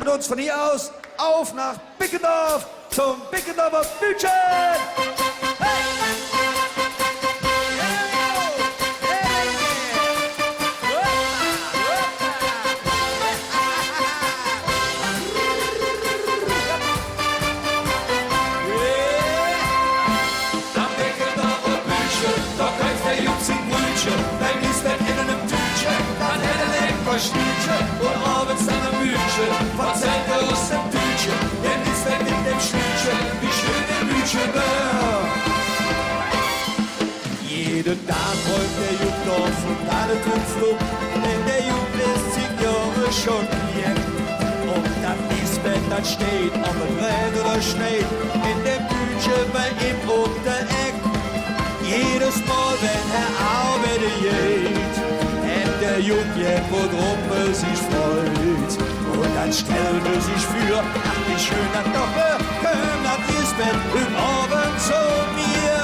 uns von hier aus auf nach Bickendorf zum Bickendorfer Bütchen. Stütchen und abends dann ein Bütchen, verzeiht aus dem Tütchen, denn ist weg mit dem Stütchen, wie schön der Bütchen war. Jeden Tag räumt der Jung auf und alle Tumpflug, denn der Jung ist 10 Jahre schon hier. Und dann Lisbeth, das steht, ob es regnet oder schneit, in dem Bütchen bei ihm um der Eck. Jedes Mal, wenn er arbeitet geht, der Junge, worum er sich freut. Und dann stellt er sich für, ach wie schön das doch kümmert Lisbeth im Abend zu mir.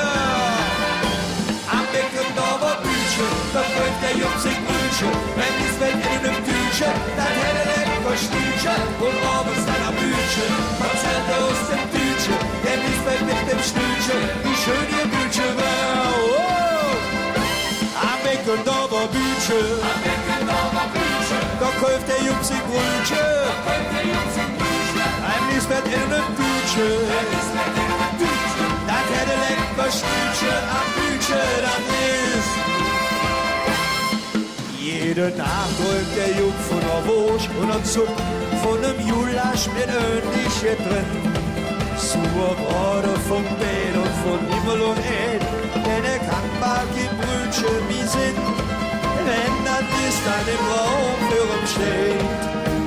Am Bickendorfer Bütchen, da läuft der Junge sich Brütchen. Wenn Lisbeth in einem Tütchen, dann hätte er lecker Stütchen. Und abends dann am Bütchen, verzählt er aus dem Tütchen. Der Lisbeth mit dem Stütchen, wie schön ihr Bütchen war. Am Bickendorfer Bütchen, da kauft der Jungs ein Brötchen, ein Lisbeth in einem Bütchen, das hätte lecker Stütchen am Bütchen, das ist. Jede Nacht räumt der Jung von der Wurst und er zuckt von einem Julasch mit Öhnliche drin. Zur Brode vom Bett und von Himmel und Erd, denn er kann bald kein Brötchen wie sind. Wenn das ist dann im Raum für ihn steht,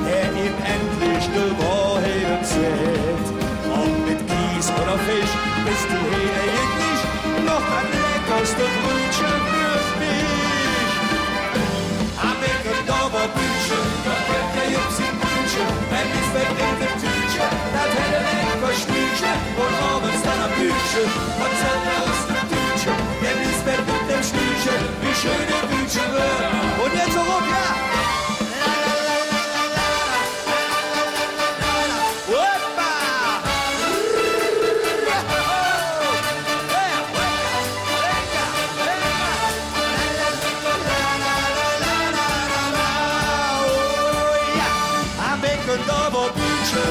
der ihm endlich die Wahrheit erzählt. Ob mit Kies oder Fisch bist du hier eigentlich noch ein leckerste Brötchen für mich. Am Bickendorfer Bütchen, da bringt der Jungs ein Brötchen, wenn ich's weg in dem Tütchen, das hätte lecker Stütchen und abends dann ein Bütchen, verzählt er aus dem Tütchen, der Lisbeth mit dem Stütchen, wie schön der Bütchen wird. Und jetzt so rum, ja! Am Bickendorfer Bütchen,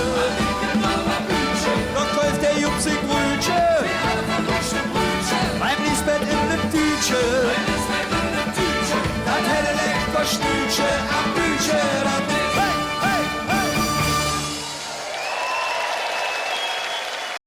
da kauft der Jungs ein Brötchen, beim Lisbeth in dem Tütchen, das hätte lecker Stütchen am